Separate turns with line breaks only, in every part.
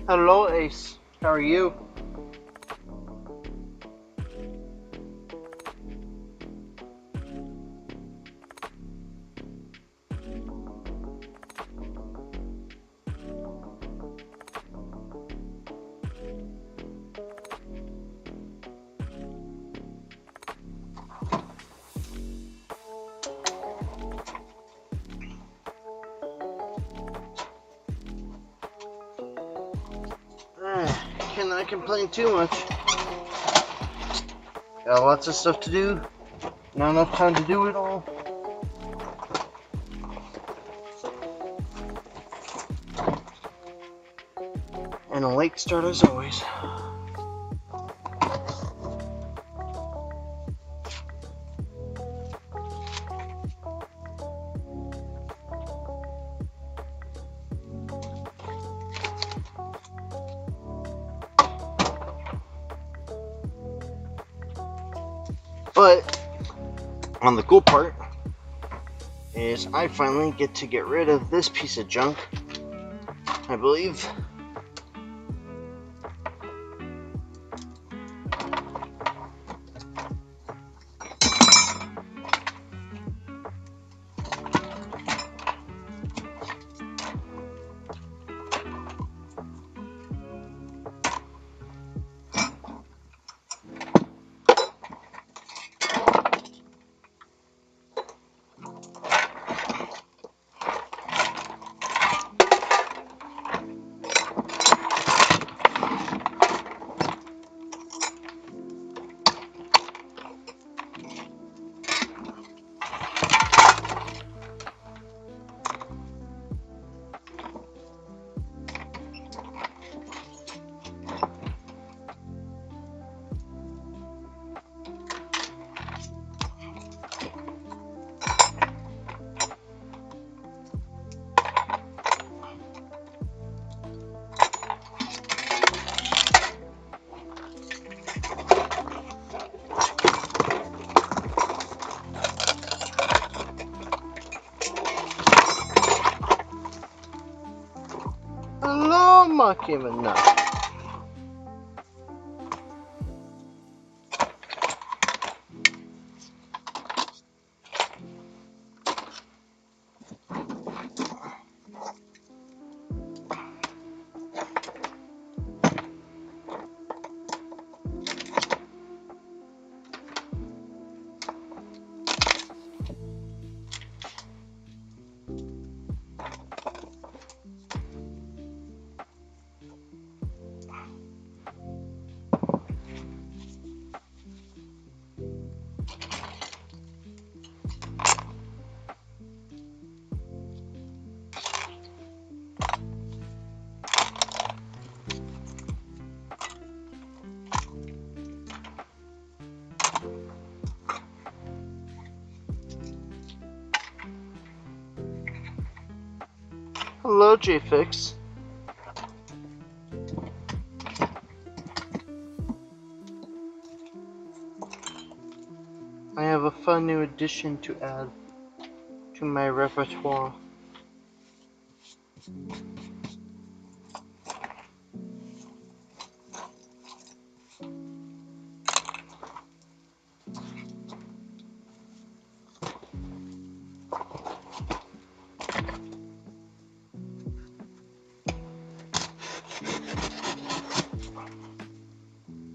Hello, Ace. How are you? Cannot complain too much. Got lots of stuff to do. Not enough time to do it all. And a late start as always. But on the cool part is I finally get to get rid of this piece of junk, I believe. No, I'm not giving up. Hello, JFix. I have a fun new addition to add to my repertoire.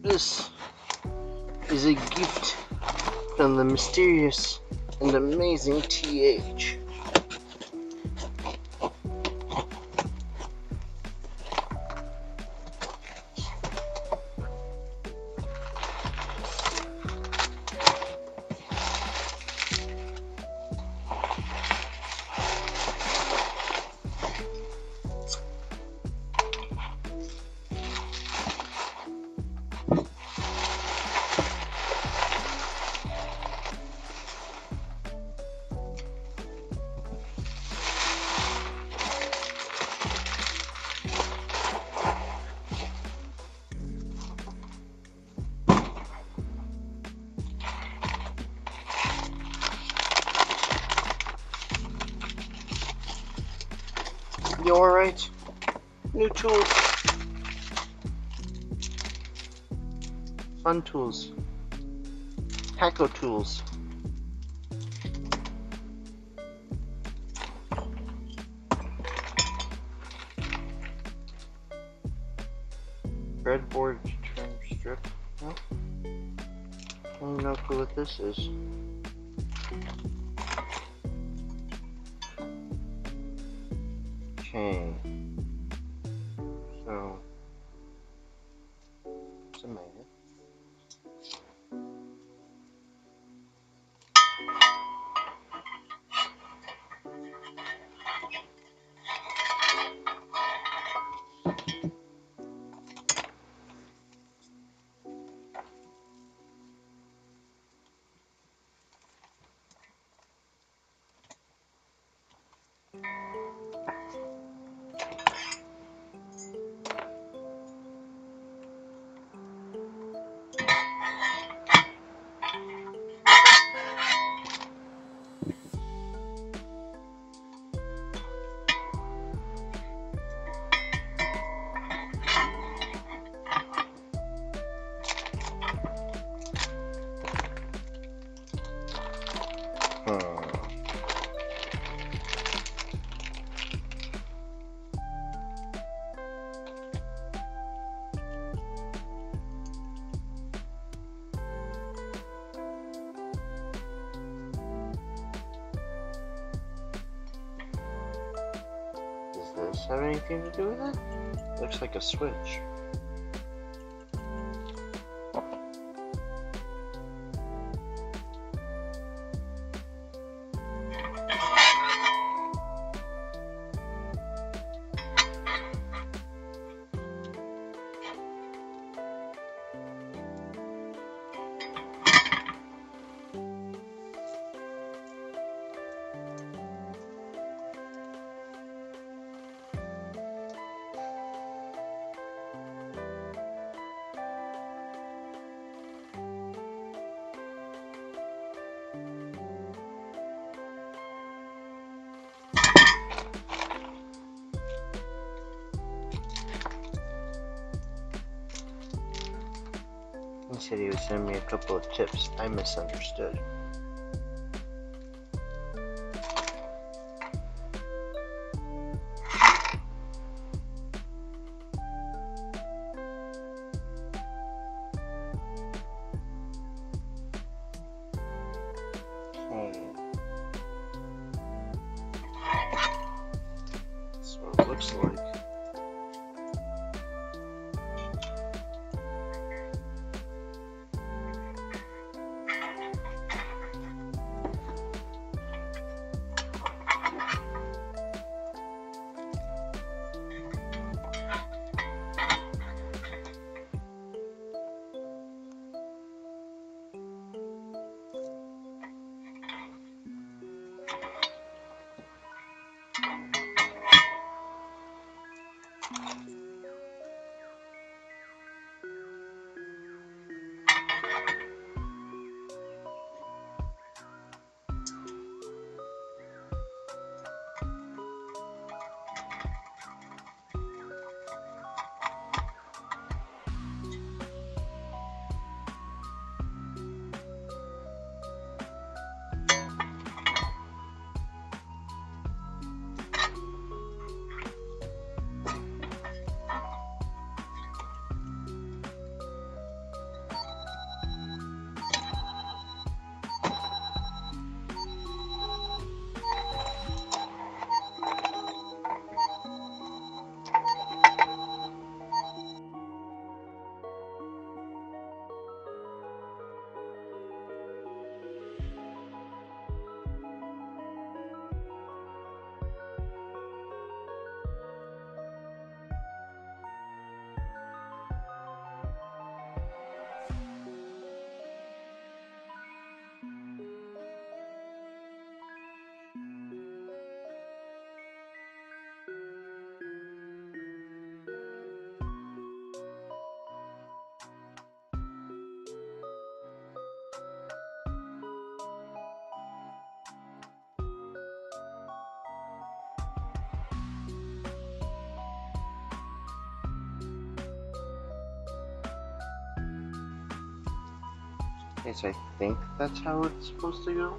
This is a gift from the mysterious and amazing TH. You alright? New tools. Fun tools. Taco tools. Breadboard trim strip. No? I have no clue what this is. Okay. So, it's a magnet. Does this have anything to do with it? Looks like a switch. He said he would send me a couple of tips. I misunderstood. That's what it looks like. Okay, so I think that's how it's supposed to go.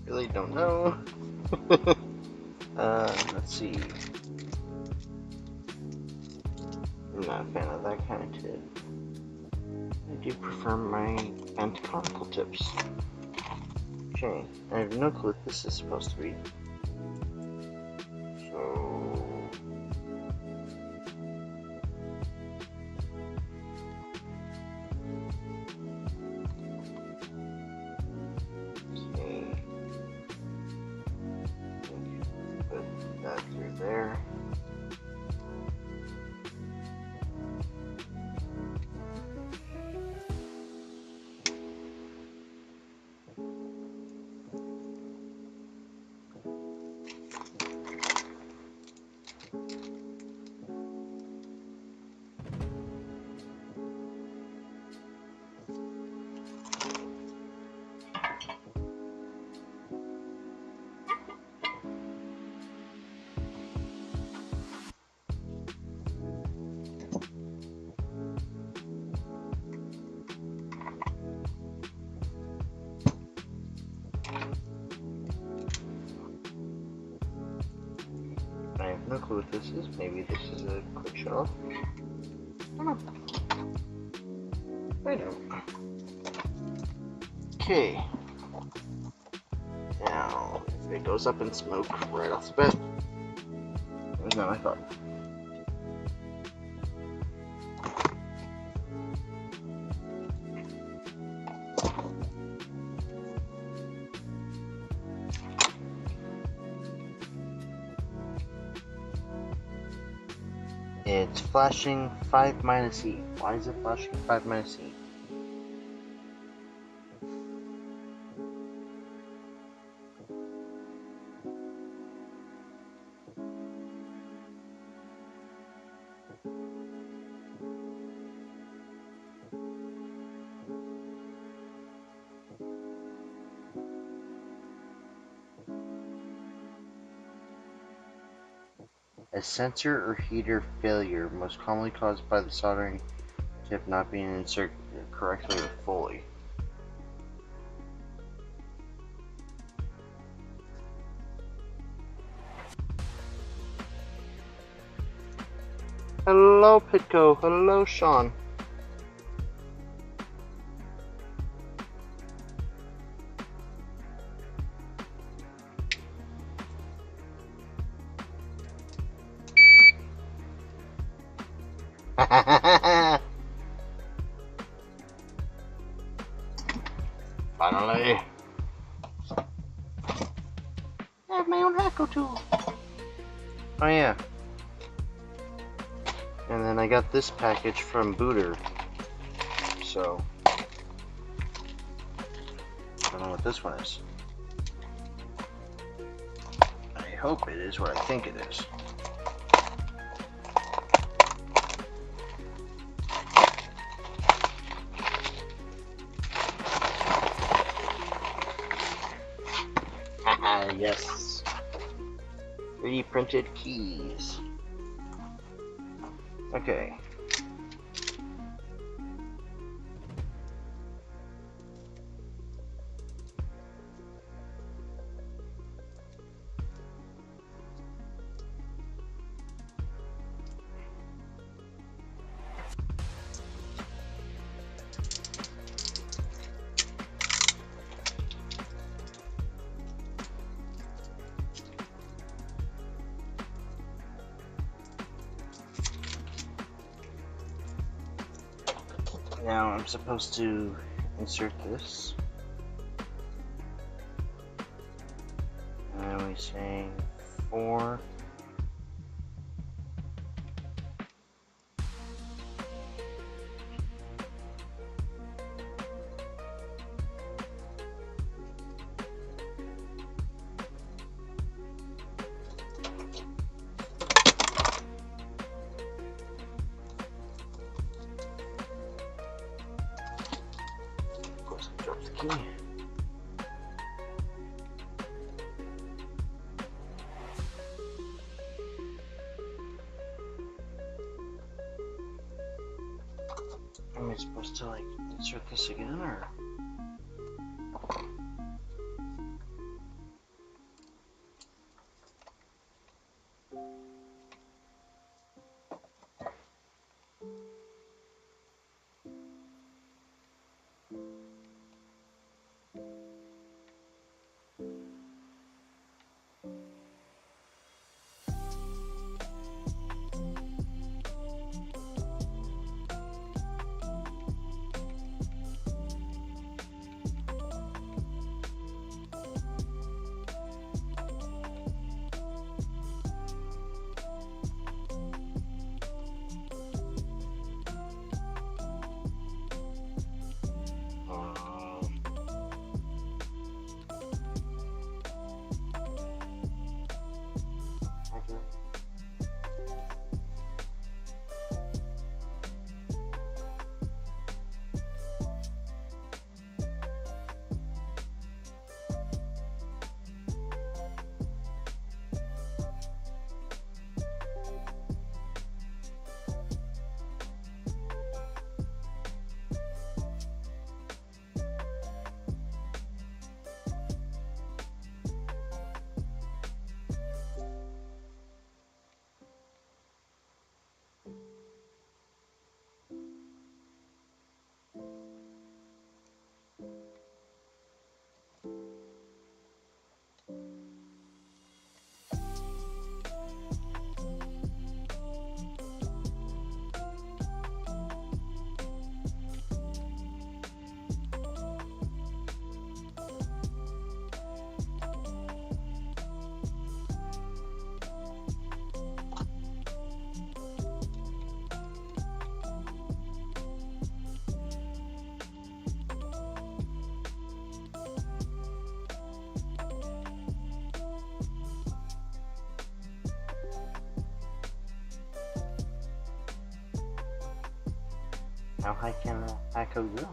Really don't know. Let's see. I'm not a fan of that kind of tip. I do prefer my bent conical tips. Okay, I have no clue what this is supposed to be. So... okay. Put that through there. I have no clue what this is. Maybe this is a quick shut off. I don't know. I don't. Okay. Now, if it goes up in smoke right off the bat, there's not my thought. It's flashing 5 minus E. Why is it flashing 5 minus E? A sensor or heater failure, most commonly caused by the soldering tip not being inserted correctly or fully. Hello, Pitco. Hello, Sean. Finally. I have my own hacker tool. Oh yeah. And then I got this package from Booter. So I don't know what this one is. I hope it is what I think it is. Yes. 3D printed keys. Okay. Now I'm supposed to insert this. And we say 4. Of course, I dropped the key. Am I supposed to like insert this again or? How high can a backhoe go?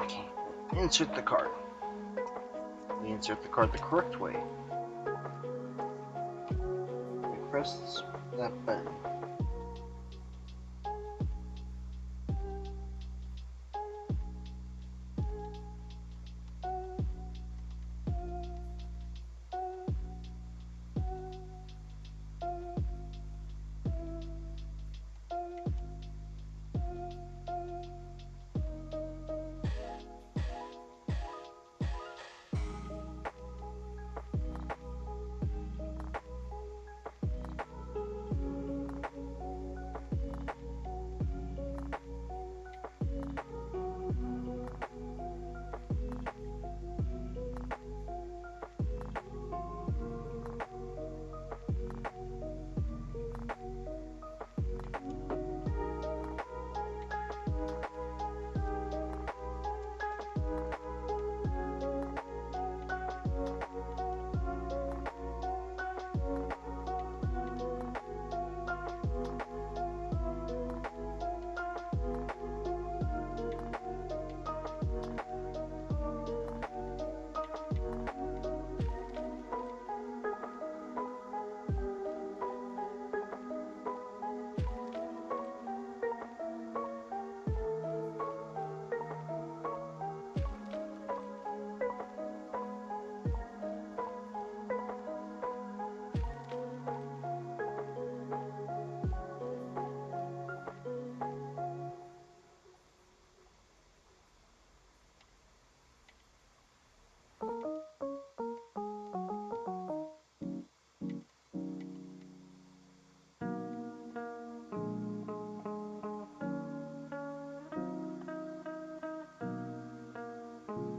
Okay, insert the card. We insert the card the correct way. We press that button.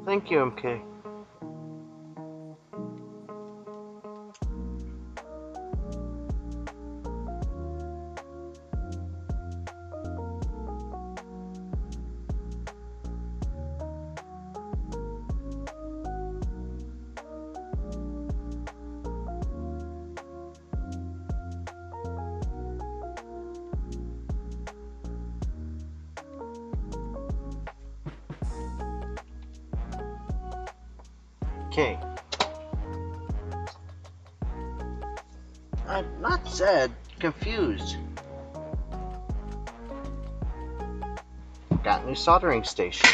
Thank you, MK. Okay. I'm not sad, confused. Got new soldering station.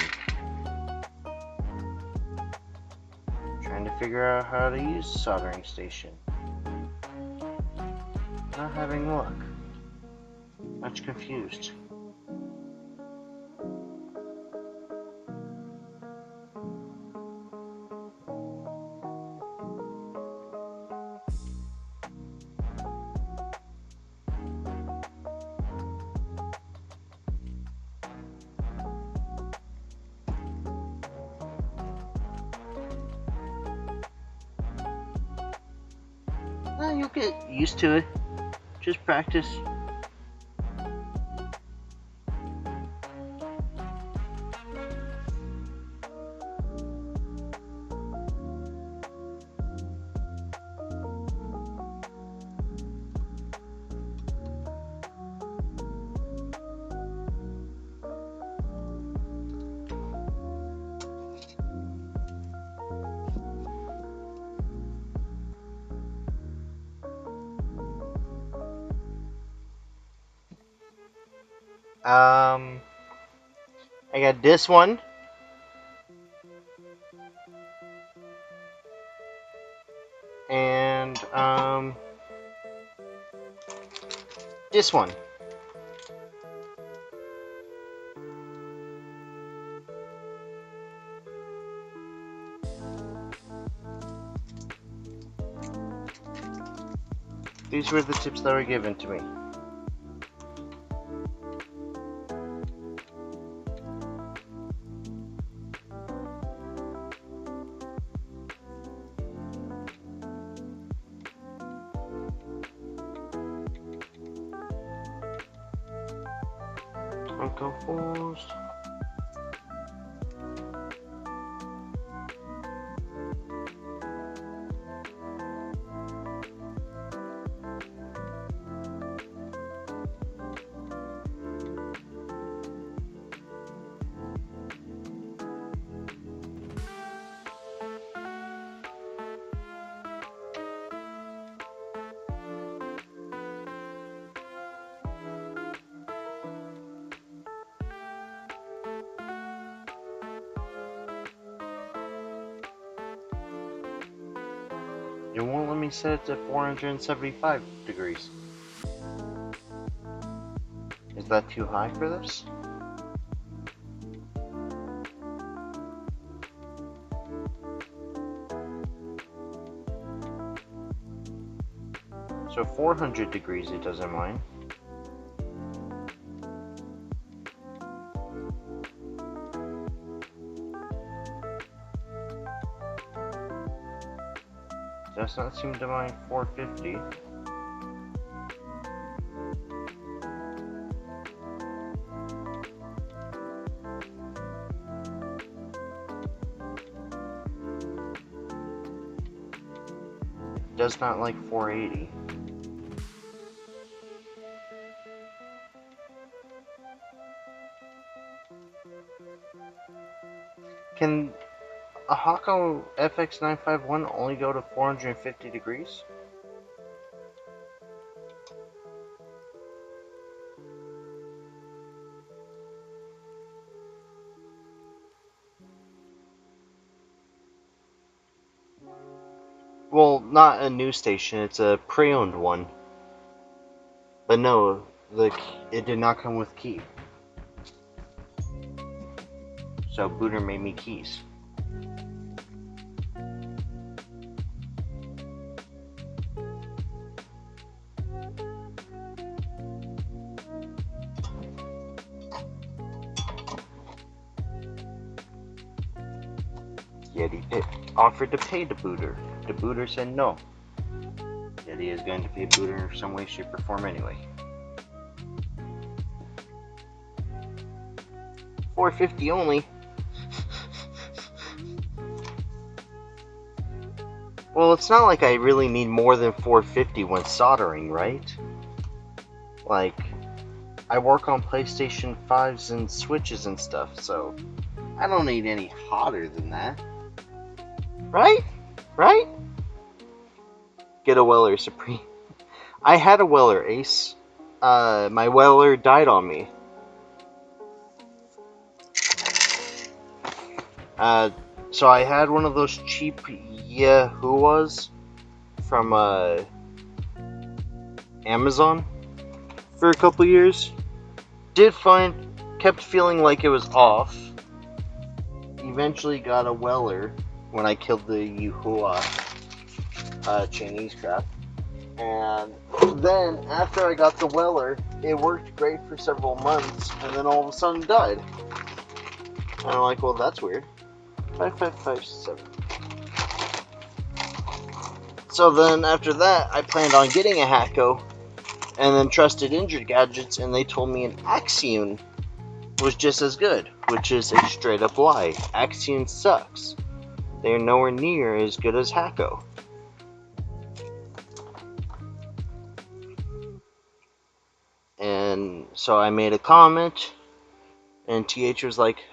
Trying to figure out how to use soldering station. Not having luck. Much confused. Well, you'll get used to it. Just practice. I got this one. And, this one. These were the tips that were given to me. Uncomposed. It won't let me set it to 475 degrees. Is that too high for this? So 400 degrees it doesn't mind. Does not seem to mind 450. Does not like 480. Can a Hako FX951 only go to 450 degrees? Well, not a new station, it's a pre-owned one. But no, it did not come with key. So Booter made me keys. offered to pay the booter. The booter said no. Yeti is going to pay booter in some way, shape, or form anyway. $450 only. Well, it's not like I really need more than $450 when soldering, right? Like, I work on PlayStation 5s and Switches and stuff, so I don't need any hotter than that. Right? Right? Get a Weller Supreme. I had a Weller Ace. My Weller died on me. So I had one of those cheap Yahuas from Amazon for a couple years. Kept feeling like it was off. Eventually got a Weller when I killed the Yahua Chinese crap. And then after I got the Weller, it worked great for several months, and then all of a sudden died. And I'm like, well, that's weird. 5557. So then after that, I planned on getting a Hacko, and then trusted Injured Gadgets, and they told me an Axion was just as good, which is a straight up lie. Axion sucks. They're nowhere near as good as Hacko. And so I made a comment, and TH was like,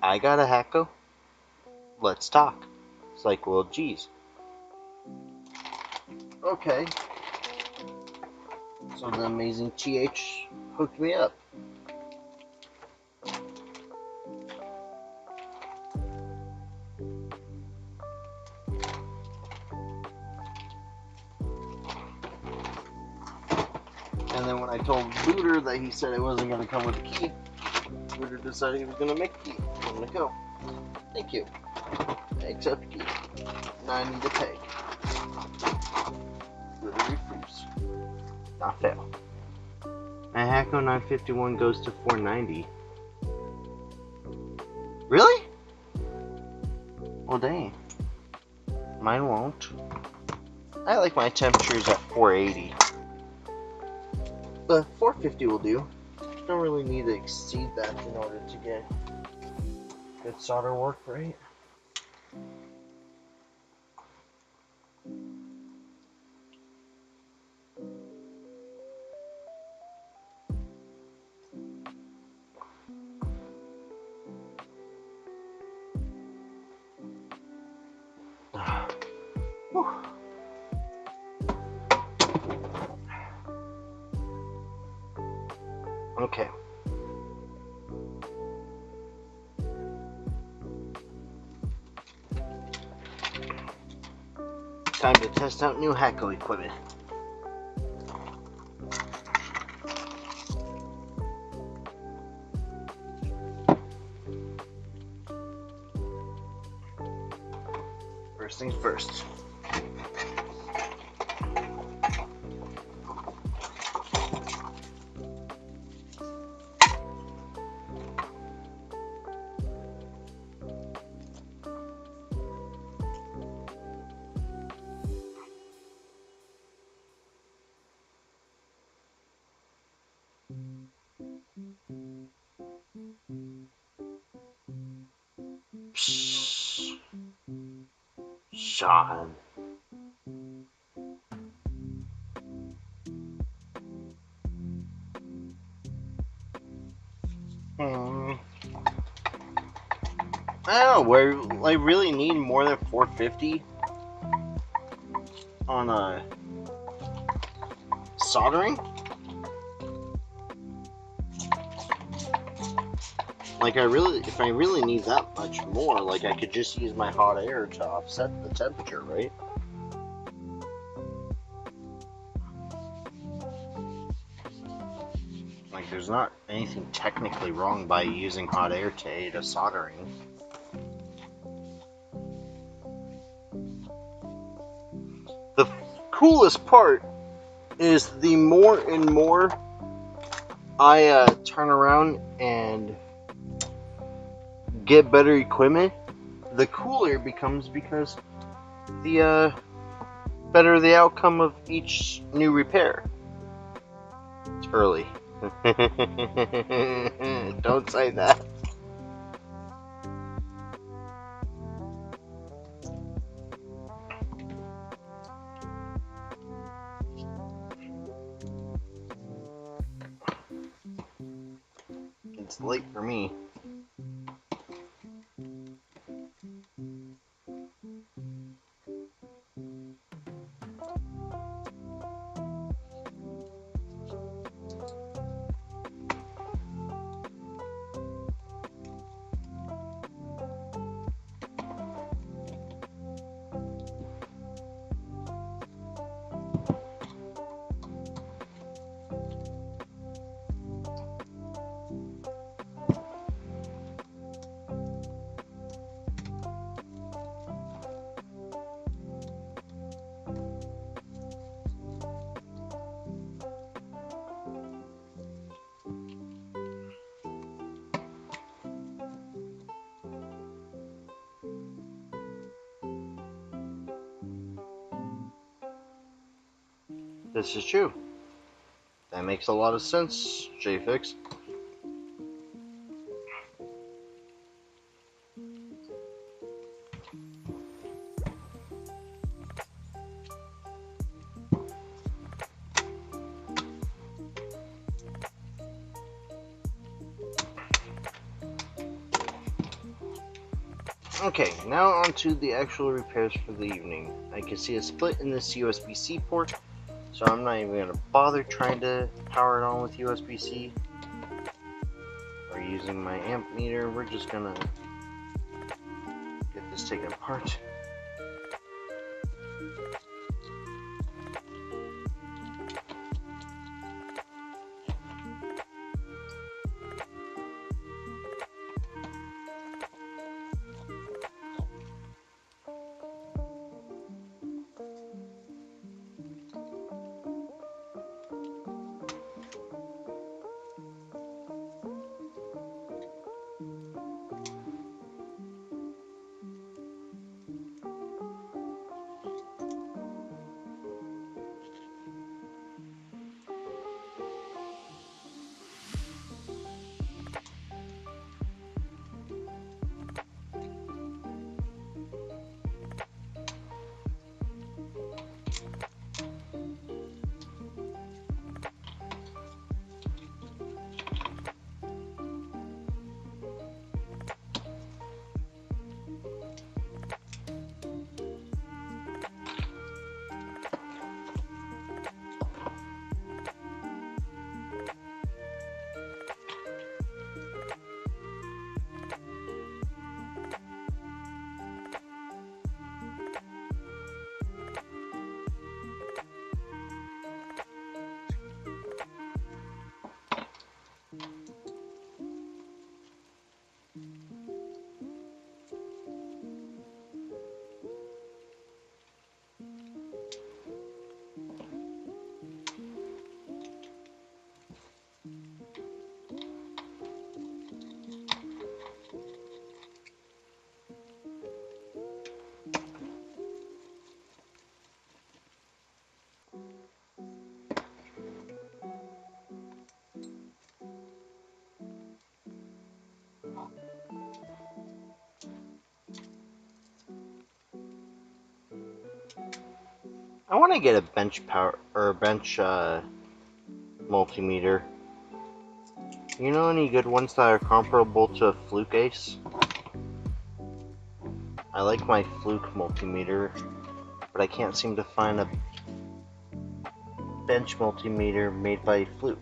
I got a Hacko. Let's talk. It's like, well, geez. Okay. So the amazing TH hooked me up. And then when I told Booter that he said it wasn't going to come with a key, Booter decided he was going to make a key. I'm going to go. Thank you. I accept key. Now I need to pay. Booter refuse. Not fail. My Hacko 951 goes to 490. Really? Well, dang. Mine won't. I like my temperatures at 480. But 450 will do. Don't really need to exceed that in order to get good solder work, right? Okay. Time to test out new Hacko equipment. First things first. Psst. Sean. I don't know, where I really need more than 450 on soldering. Like if I really need that much more, like I could just use my hot air to offset the temperature, right? Like there's not anything technically wrong by using hot air to aid a soldering. The coolest part is the more and more I turn around and get better equipment, the cooler it becomes because the better the outcome of each new repair. It's early. Don't say that. It's late for me. This is true. That makes a lot of sense, JFix. Okay, now on to the actual repairs for the evening. I can see a split in this USB-C port, so I'm not even going to bother trying to power it on with USB-C or using my amp meter. We're just going to get this taken apart. I want to get a bench power or bench multimeter. You know any good ones that are comparable to a Fluke Ace? I like my Fluke multimeter, but I can't seem to find a bench multimeter made by Fluke.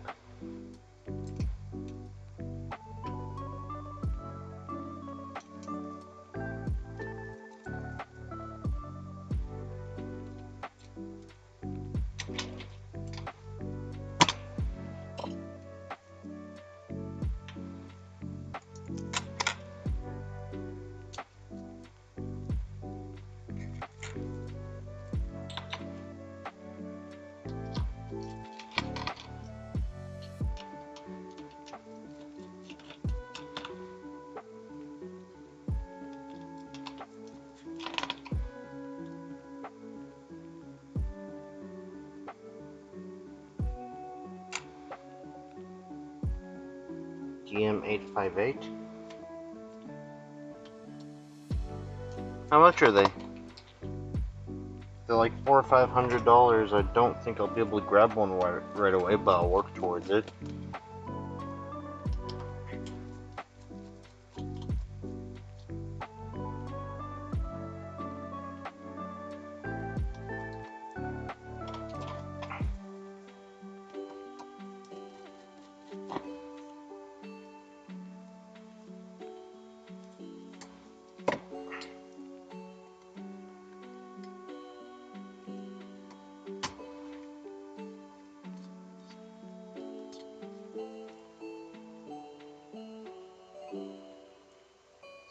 DM858. How much are they? They're like $400 or $500. I don't think I'll be able to grab one right away, but I'll work towards it.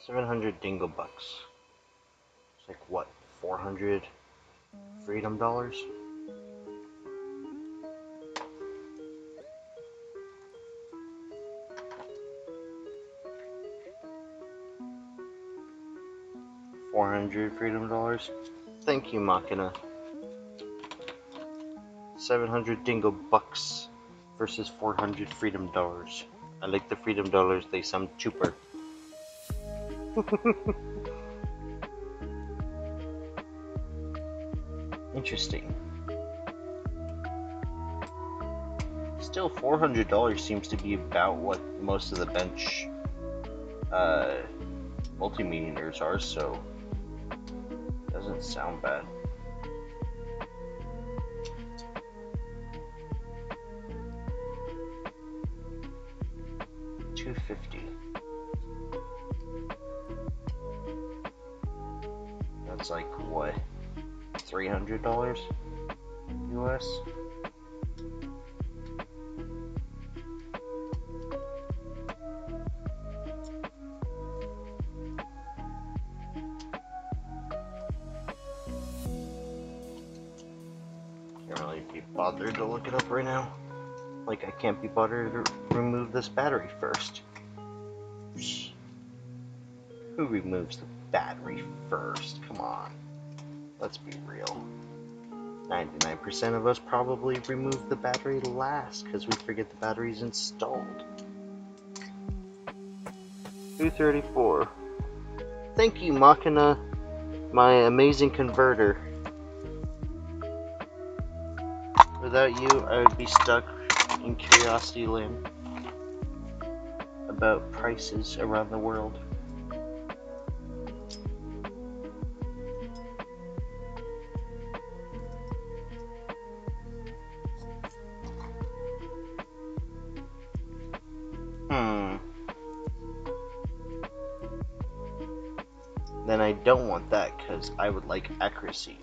$700 dingo bucks. It's like what, 400 freedom dollars? $400 freedom dollars. Thank you, Machina. 700 dingo bucks versus 400 freedom dollars. I like the freedom dollars, they sound cheaper. Interesting. Still, $400 seems to be about what most of the bench multi-millionaires are, so doesn't sound bad. $250. That's like what? $300 US? Can't really be bothered to look it up right now. Like, I can't be bothered to remove this battery first. Who removes the battery first? Come on. Let's be real. 99% of us probably remove the battery last because we forget the battery's installed. 234. Thank you, Machina, my amazing converter. Without you, I would be stuck in Curiosity Land about prices around the world. Then I don't want that because I would like accuracy.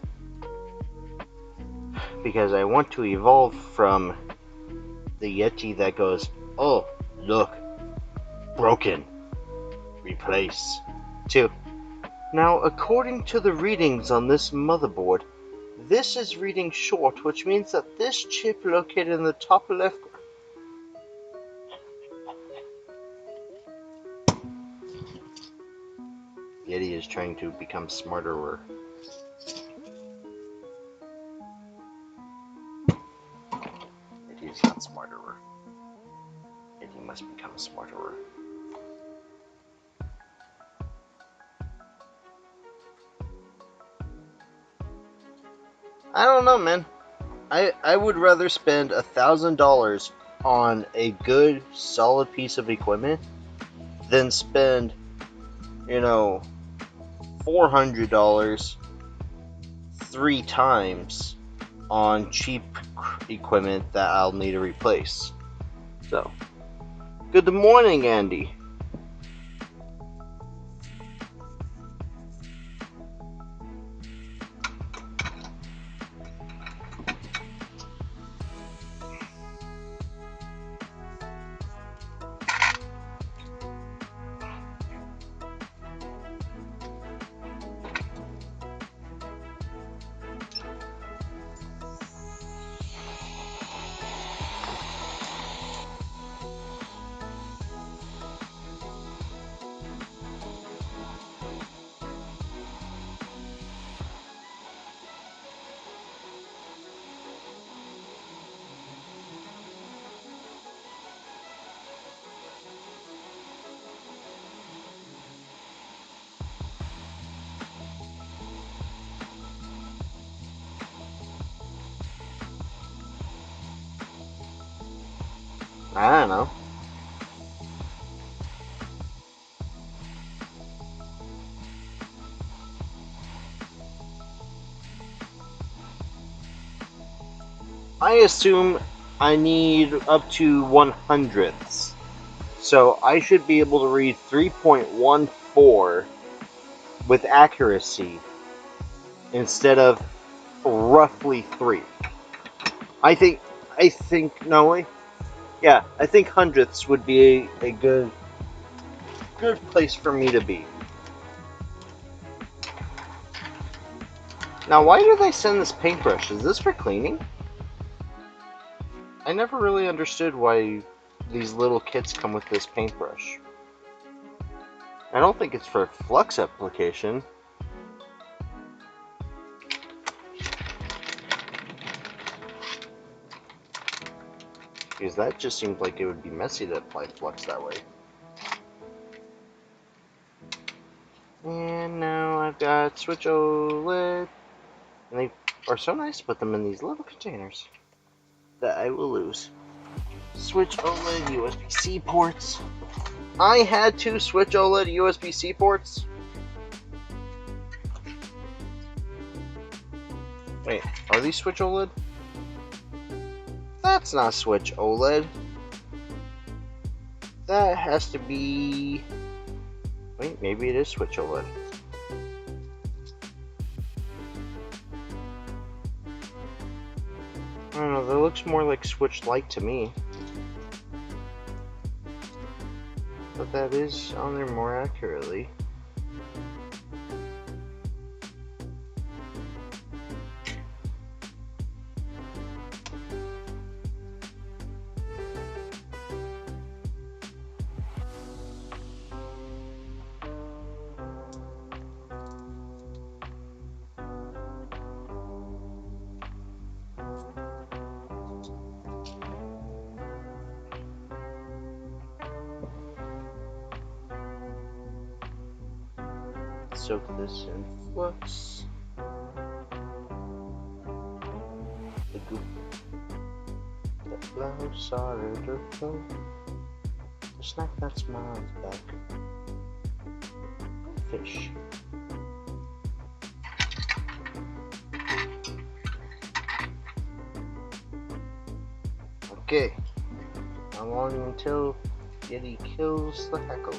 Because I want to evolve from the Yeti that goes, oh, look, broken, replace, to, now according to the readings on this motherboard, this is reading short, which means that this chip located in the top left. Yeti is trying to become smarter. Yeti is not smarter. Yeti must become smarter. I don't know, man. I would rather spend $1,000 on a good, solid piece of equipment than spend, $400 3 times on cheap equipment that I'll need to replace. So, good morning, Andy. I don't know. I assume I need up to 100ths. So I should be able to read 3.14 with accuracy instead of roughly 3. I think, no way. Yeah, I think hundredths would be a good place for me to be. Now, why do they send this paintbrush? Is this for cleaning? I never really understood why these little kits come with this paintbrush. I don't think it's for flux application. Because that just seems like it would be messy to apply flux that way. And now I've got Switch OLED. And they are so nice to put them in these little containers that I will lose. Switch OLED USB-C ports. I had 2 Switch OLED USB-C ports. Wait, are these Switch OLED? That's not Switch OLED. That has to be... Wait, maybe it is Switch OLED. I don't know, that looks more like Switch Lite to me. But that is on there more accurately. Soak this in flux. The goop that flows solder to flow. The snack that smiles back. Fish. Okay. How long until Yeti kills the Hecko?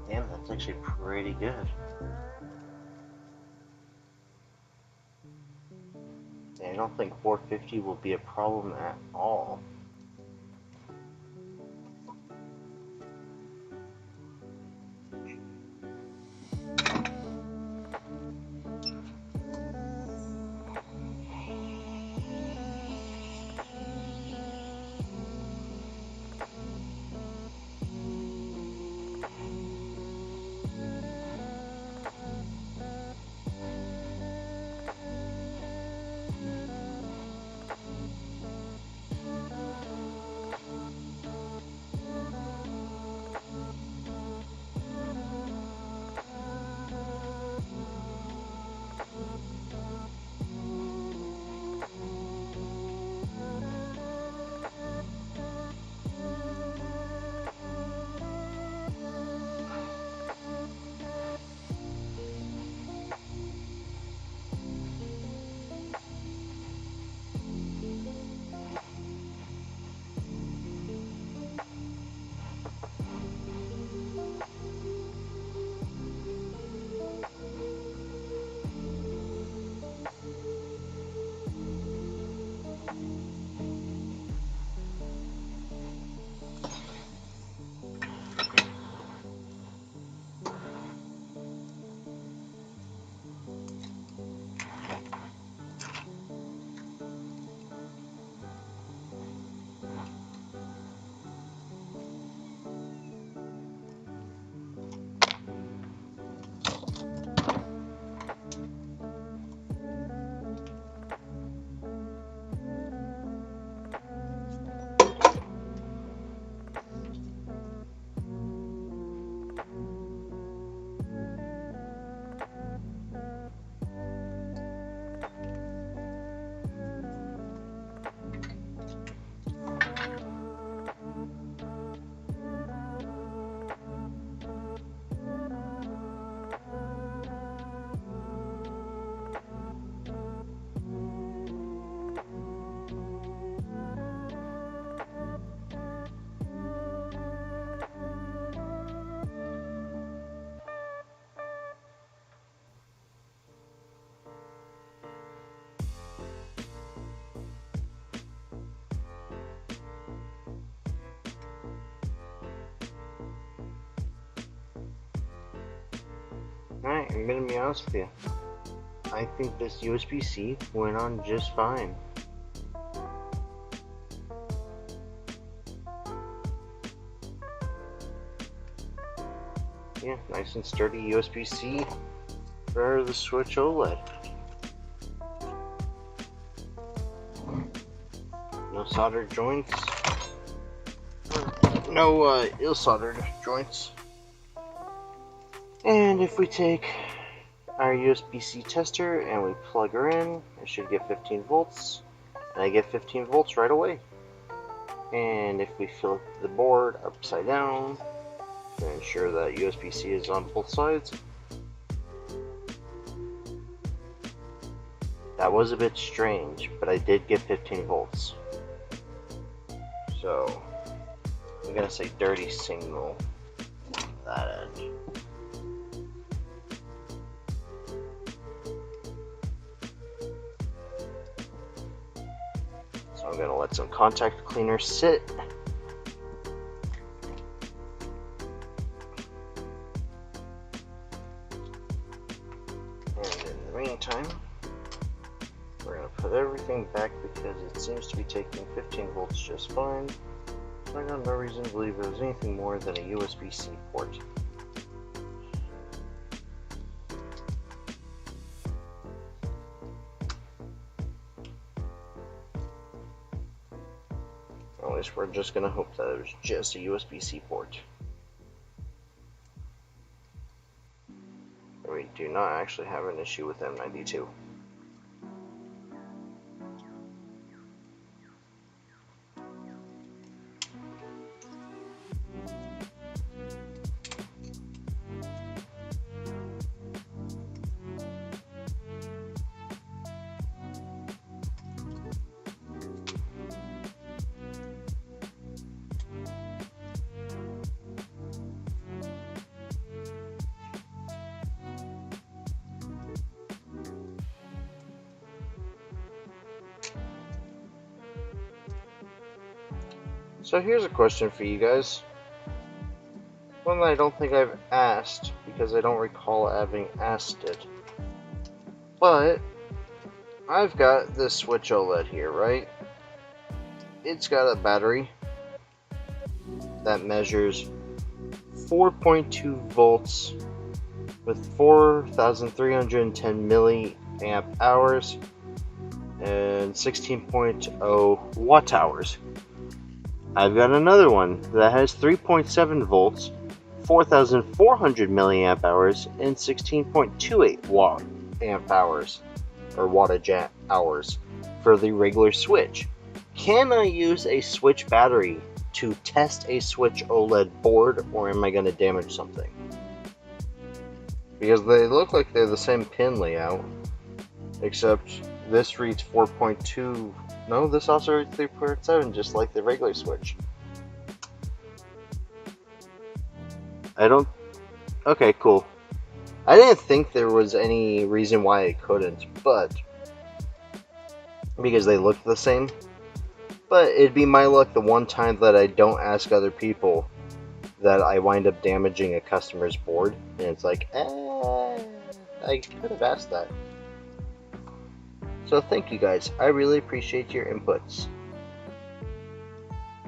Damn, that's actually pretty good. I don't think 450 will be a problem at all. I'm gonna be honest with you. I think this USB-C went on just fine. Yeah, nice and sturdy USB-C for the Switch OLED. No soldered joints. No ill-soldered joints. And if we take our USB-C tester and we plug her in, it should get 15 volts. And I get 15 volts right away. And if we flip the board upside down to ensure that USB-C is on both sides, that was a bit strange, but I did get 15 volts. So I'm gonna say dirty signal that end. So I'm gonna let some contact cleaner sit. And in the meantime, we're gonna put everything back because it seems to be taking 15 volts just fine. I got no reason to believe it was anything more than a USB-C port. At least we're just gonna hope that it was just a USB-C port. We do not actually have an issue with M92. So here's a question for you guys. One that I don't think I've asked because I don't recall having asked it. But I've got this Switch OLED here, right? It's got a battery that measures 4.2 volts with 4,310 milliamp hours and 16.0 watt hours. I've got another one that has 3.7 volts, 4,400 milliamp hours, and 16.28 watt amp hours, or wattage hours, for the regular Switch. Can I use a Switch battery to test a Switch OLED board, or am I going to damage something? Because they look like they're the same pin layout, except this reads 4.2. No, this also reads 3.7, just like the regular Switch. Okay, cool. I didn't think there was any reason why it couldn't, but because they look the same. But it'd be my luck the one time that I don't ask other people that I wind up damaging a customer's board, and it's like, I could have asked that. So thank you guys, I really appreciate your inputs.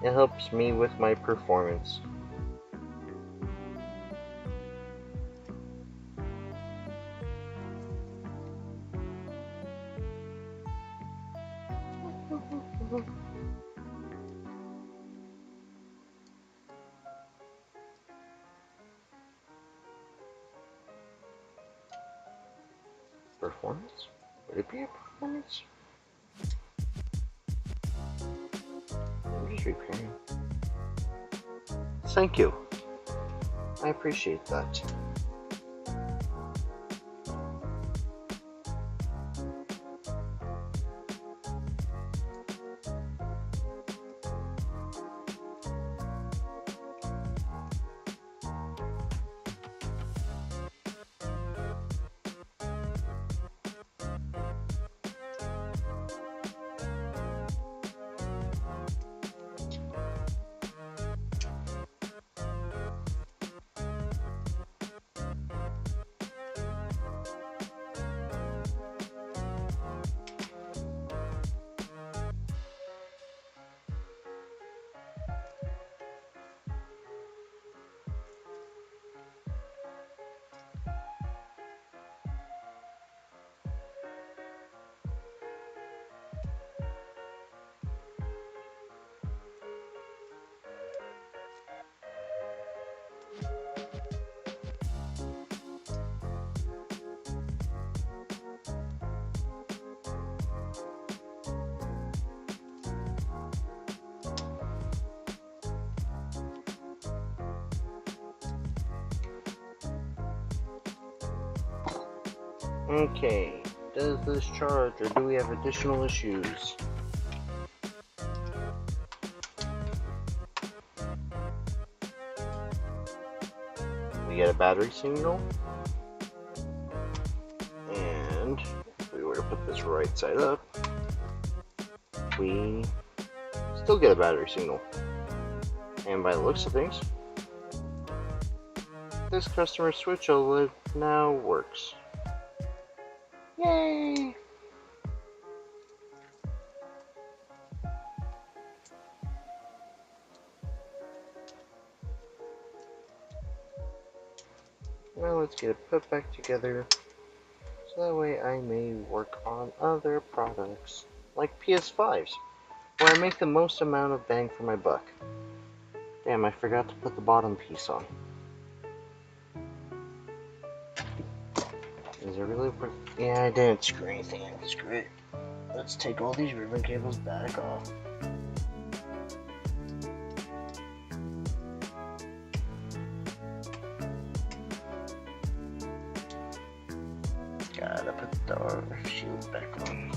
It helps me with my performance. Performance? Would it be a performance? I'm just repairing. Thank you. I appreciate that. Okay, does this charge or do we have additional issues? We get a battery signal, and if we were to put this right side up, we still get a battery signal. And by the looks of things, this customer switch OLED now works. Yay! Now let's get it put back together, so that way I may work on other products, like PS5s, where I make the most amount of bang for my buck. Damn, I forgot to put the bottom piece on. Is it really worth? Yeah, I didn't screw anything in. Screw it. Let's take all these ribbon cables back off. Gotta put the shield back on.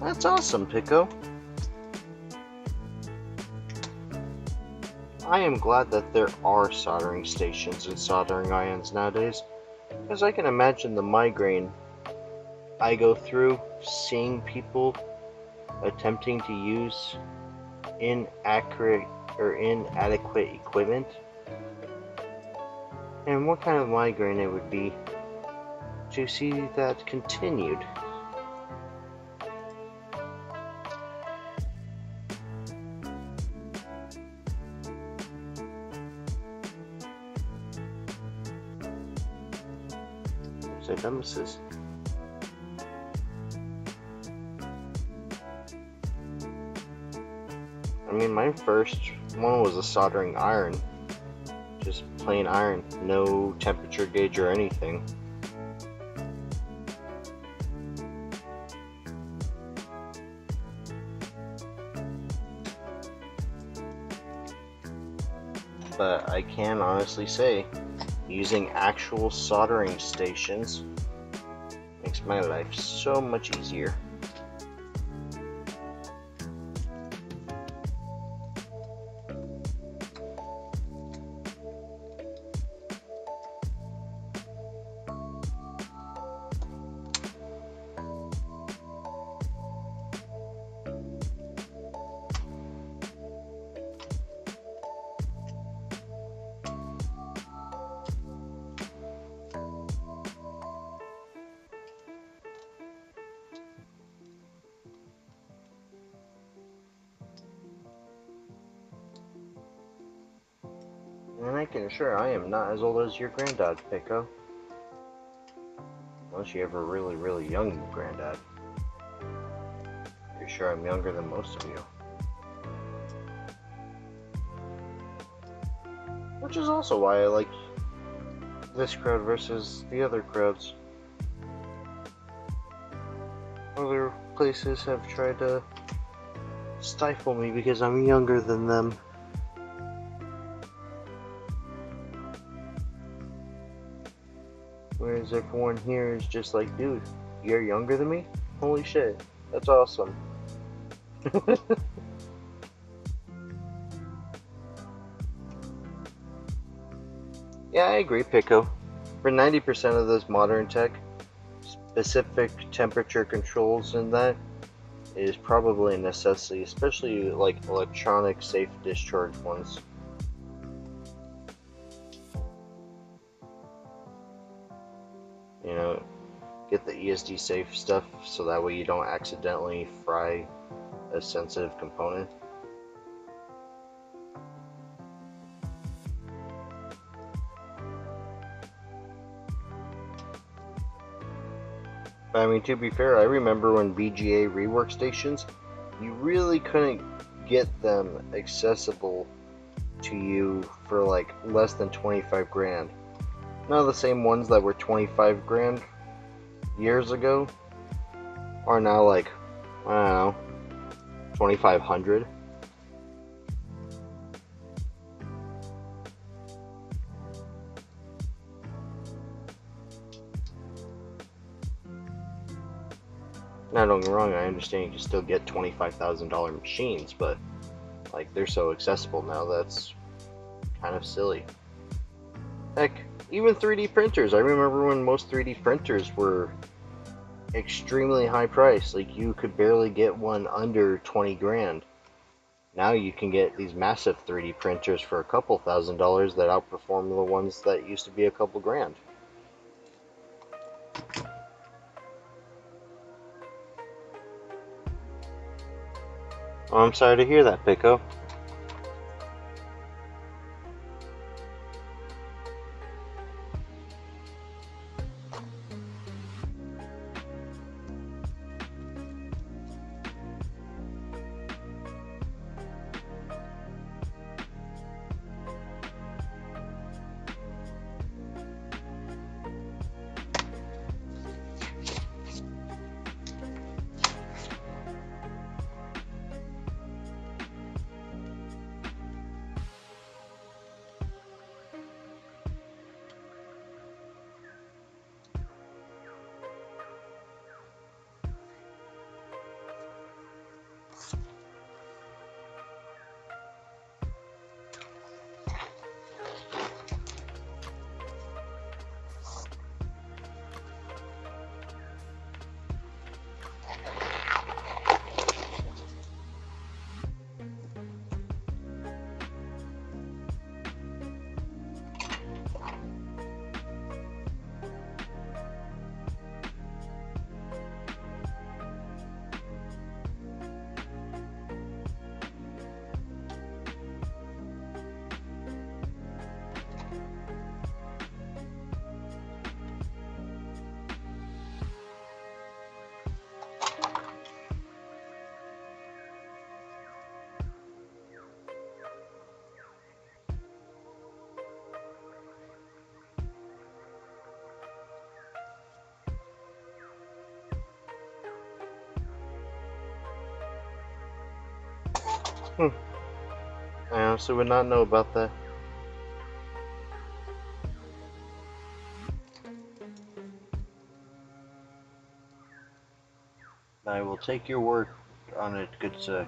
That's awesome, Pico. I am glad that there are soldering stations and soldering irons nowadays, because I can imagine the migraine I go through seeing people attempting to use inaccurate or inadequate equipment, and what kind of migraine it would be to see that continued. Nemesis. I mean, my first one was a soldering iron. Just plain iron. No temperature gauge or anything. But I can honestly say, using actual soldering stations makes my life so much easier. And I can assure I am not as old as your granddad, Pico. Unless you have a really, really young granddad. Pretty sure I'm younger than most of you. Which is also why I like this crowd versus the other crowds. Other places have tried to stifle me because I'm younger than them. Whereas everyone here is just like, dude, you're younger than me? Holy shit, that's awesome. Yeah, I agree, Pico. For 90% of this modern tech, specific temperature controls and that is probably a necessity, especially like electronic safe discharge ones. You know, get the ESD safe stuff so that way you don't accidentally fry a sensitive component. I mean, to be fair, I remember when BGA rework stations, you really couldn't get them accessible to you for like less than 25 grand. Now the same ones that were 25 grand years ago are now like, I don't know, 2,500. Now don't get me wrong, I understand you can still get $25,000 machines, but like they're so accessible now that's kind of silly. Heck, even 3D printers. I remember when most 3D printers were extremely high price. Like you could barely get one under 20 grand. Now you can get these massive 3D printers for a couple $1,000s that outperform the ones that used to be a couple grand. Oh, I'm sorry to hear that, Pico. I honestly would not know about that. I will take your word on it, good sir.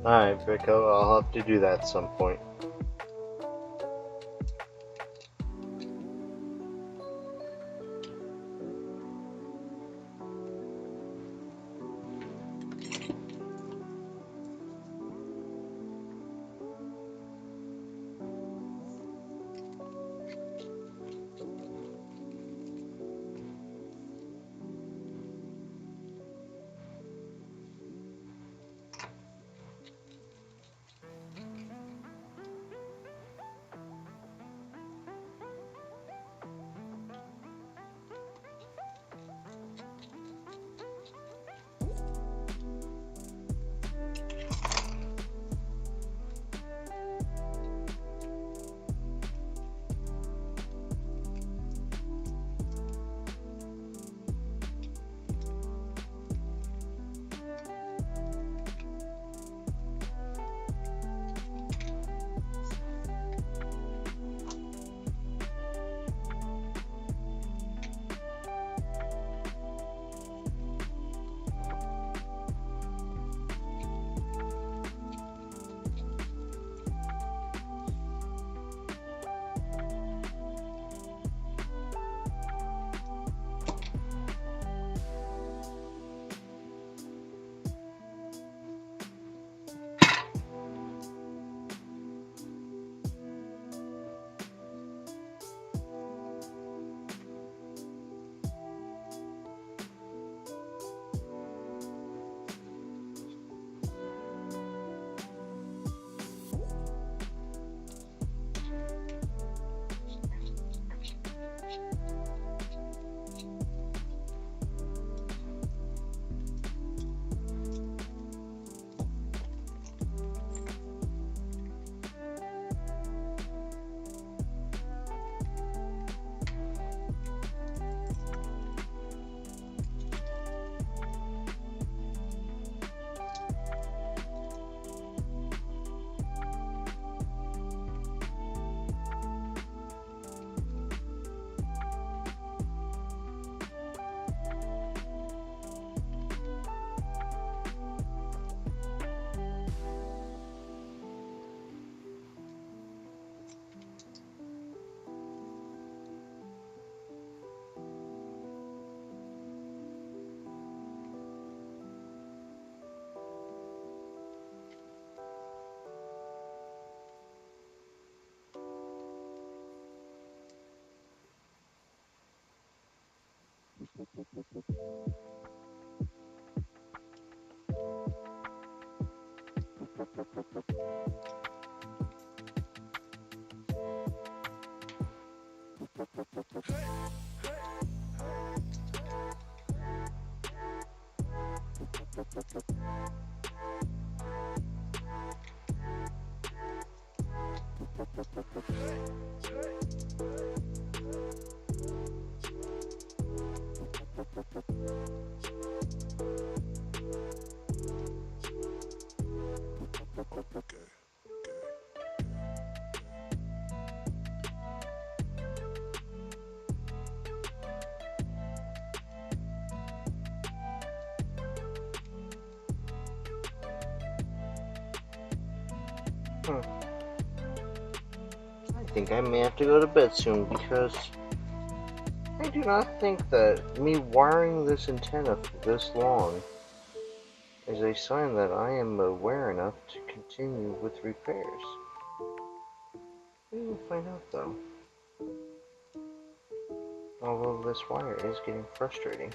Alright, Pico, I'll have to do that at some point. I think I may have to go to bed soon because I do not think that me wiring this antenna for this long is a sign that I am aware enough to continue with repairs. We will find out though. Although this wire is getting frustrating.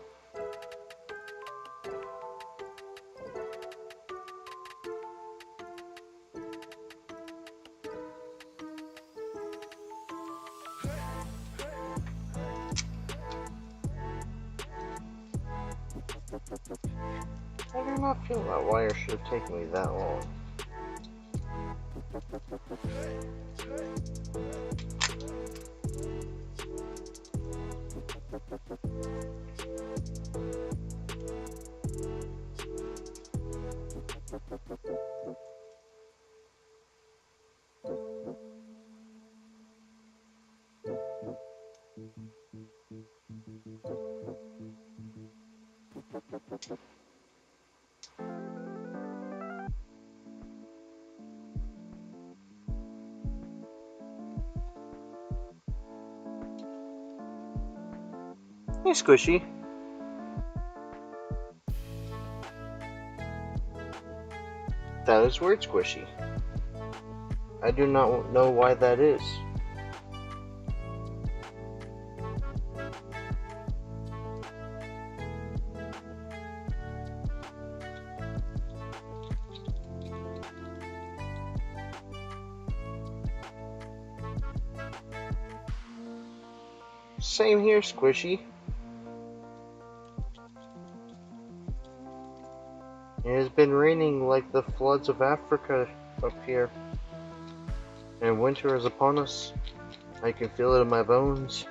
I do not feel that wire should have taken me that long. Hey, Squishy. That is weird, Squishy. I do not know why that is. Same here, Squishy. It has been raining like the floods of Africa up here. And winter is upon us. I can feel it in my bones.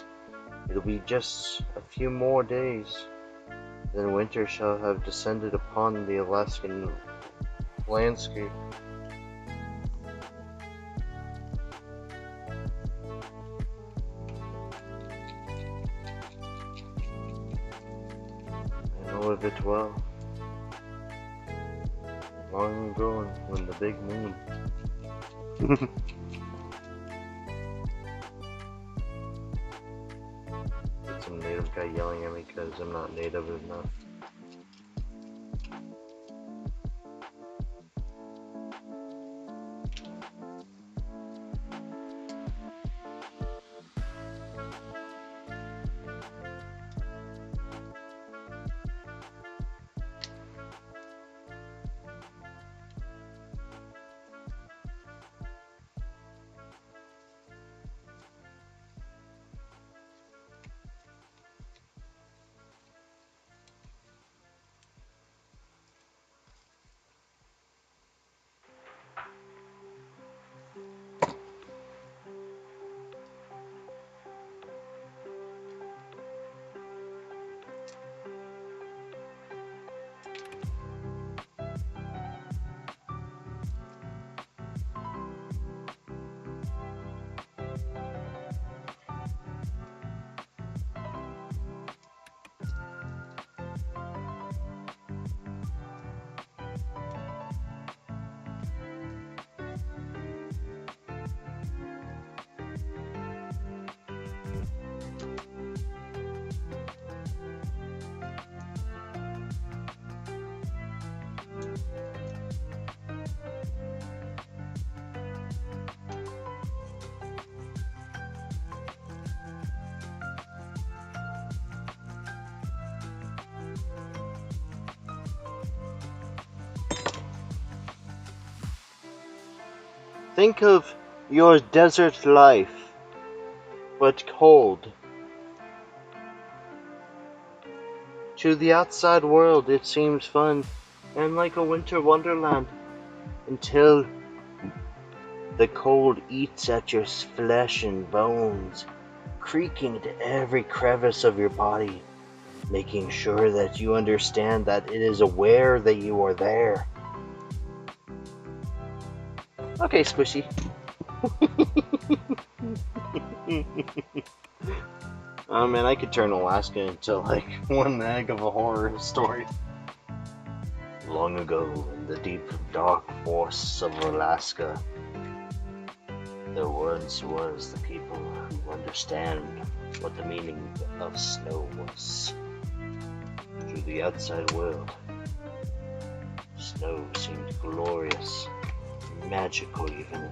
It'll be just a few more days. Then winter shall have descended upon the Alaskan landscape. I know of it well. Long ago when the big moon. It's some native guy yelling at me because I'm not native enough. Think of your desert life, but cold. To the outside world, it seems fun and like a winter wonderland until the cold eats at your flesh and bones, creaking into every crevice of your body, making sure that you understand that it is aware that you are there. Okay, Squishy. Oh man, I could turn Alaska into like one heck of a horror story. Long ago, in the deep, dark forests of Alaska, there once was the people who understand what the meaning of snow was. To the outside world, snow seemed glorious, magical even.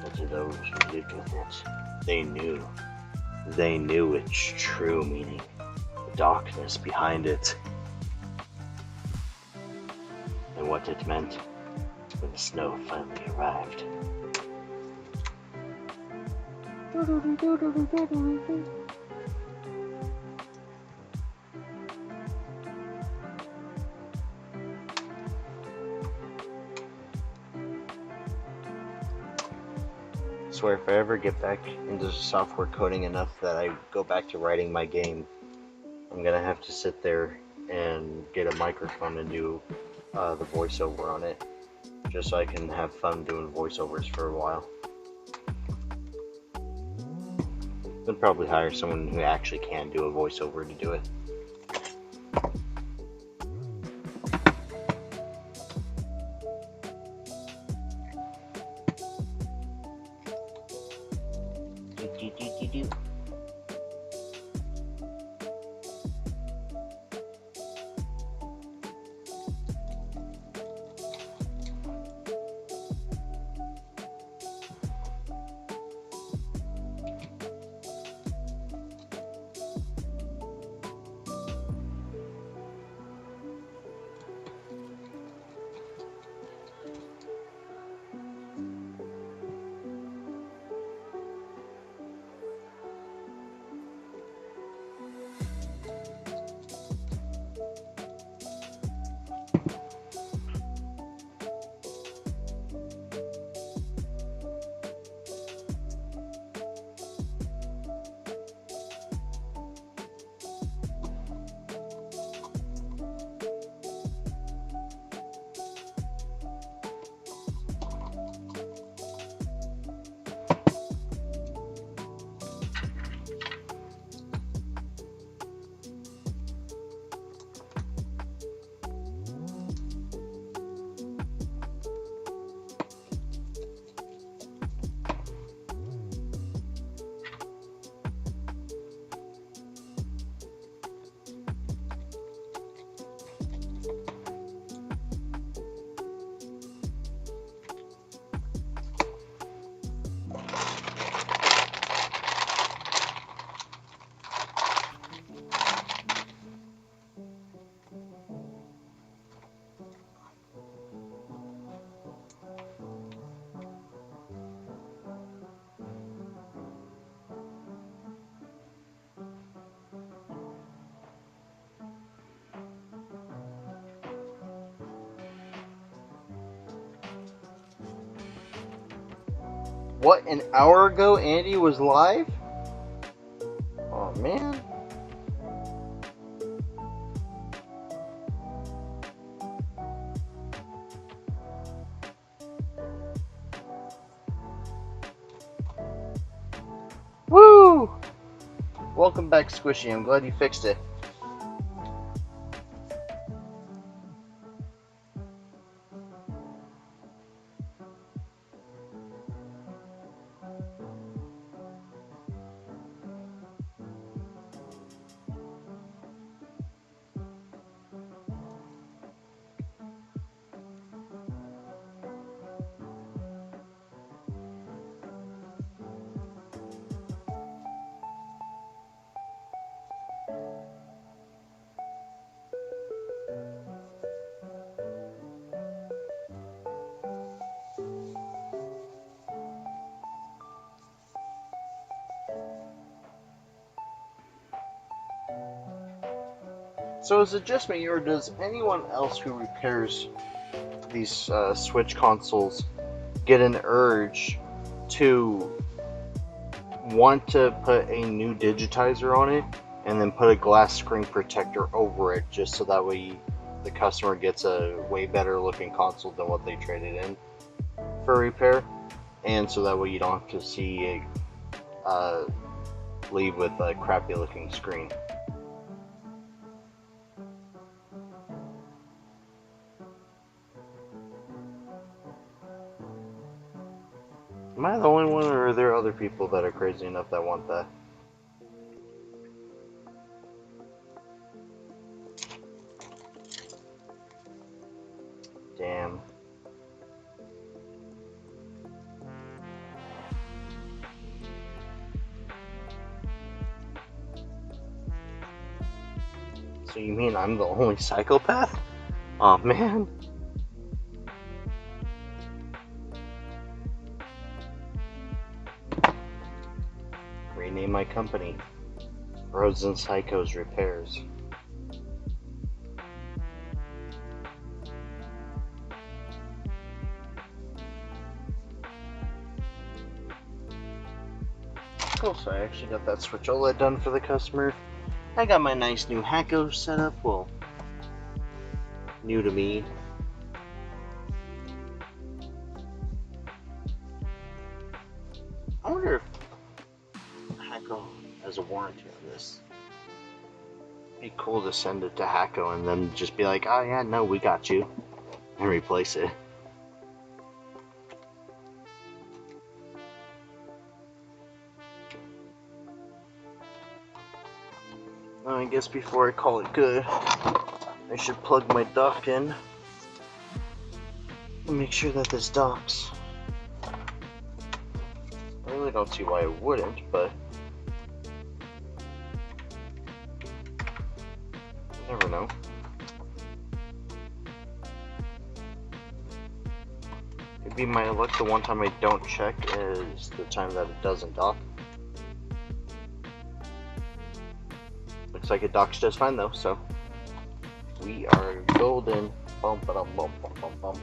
But to those who lived with it, they knew its true meaning, the darkness behind it, and what it meant when the snow finally arrived. I swear if I ever get back into software coding enough that I go back to writing my game, I'm gonna have to sit there and get a microphone and do the voiceover on it, just so I can have fun doing voiceovers for a while. I'll probably hire someone who actually can do a voiceover to do it. What, an hour ago Andy was live? Oh man. Woo! Welcome back, Squishy. I'm glad you fixed it. So is it just me, or does anyone else who repairs these Switch consoles get an urge to want to put a new digitizer on it and then put a glass screen protector over it, just so that way the customer gets a way better looking console than what they traded in for repair, and so that way you don't have to see it leave with a crappy looking screen? Am I the only one, or are there other people that are crazy enough that want that? Damn. So you mean I'm the only psychopath? Aw, man. Rename my company. Frozen Psychos Repairs. Cool, so I actually got that Switch OLED done for the customer. I got my nice new Hacko set up, well, new to me. I wonder if Hacko has a warranty on this. It'd be cool to send it to Hacko and then just be like, oh yeah, no, we got you, and replace it. I guess before I call it good, I should plug my dock in and make sure that this docks. I really don't see why it wouldn't, but you never know. It'd be my luck the one time I don't check is the time that it doesn't dock. Looks like it docks just fine though, so we are golden. Bum, ba-dum, bum, bum, bum, bum.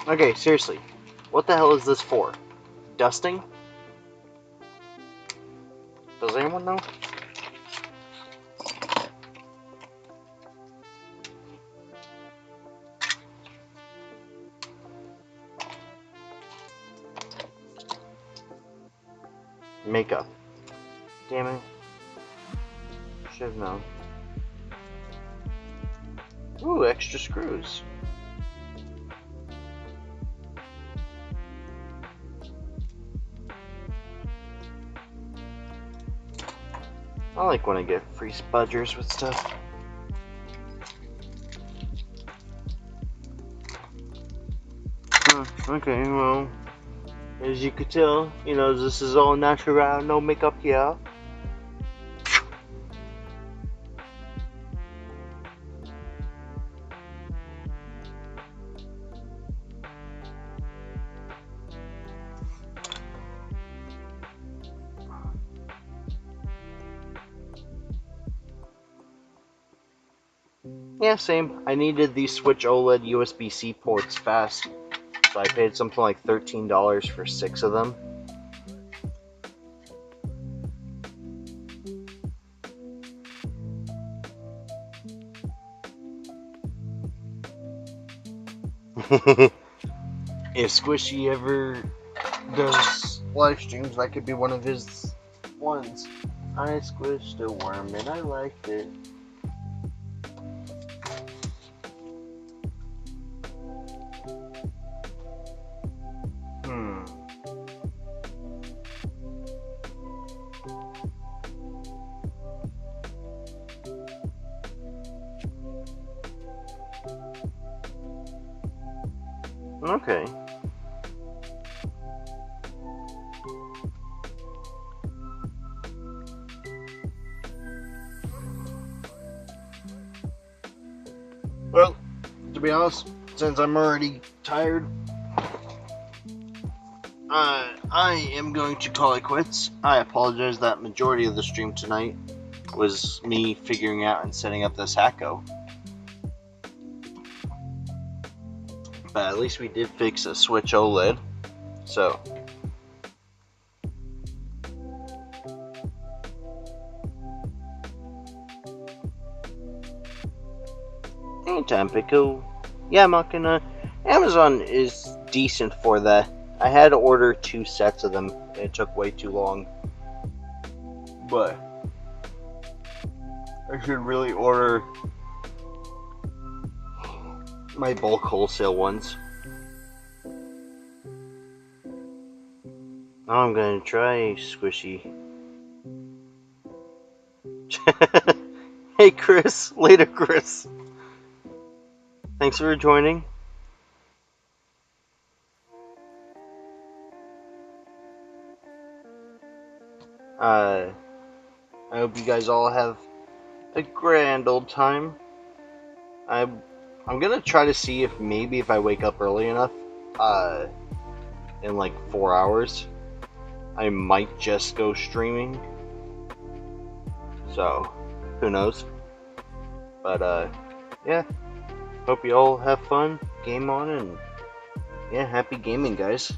Okay, seriously, what the hell is this for? Dusting? Does anyone know? Makeup. Damn it. Should've known. Ooh, extra screws. I like when I get free spudgers with stuff. Okay, well, as you could tell, you know, this is all natural, no makeup here. Yeah, same. I needed these Switch OLED USB-C ports fast, so I paid something like $13 for 6 of them. If Squishy ever does live streams, that could be one of his ones. I squished a worm and I liked it. Okay. Well, to be honest, since I'm already tired, I am going to call it quits. I apologize that majority of the stream tonight was me figuring out and setting up this hacko. But at least we did fix a Switch OLED, so. Anytime, Pico. Yeah, Machina. Amazon is decent for that. I had to order 2 sets of them. It took way too long. But I should really order my bulk wholesale ones. Now I'm gonna try squishy. Hey Chris, later Chris. Thanks for joining. I hope you guys all have a grand old time. I'm gonna try to see if maybe if I wake up early enough, in like 4 hours, I might just go streaming. So, who knows? But yeah. Hope you all have fun, game on, and yeah, happy gaming, guys.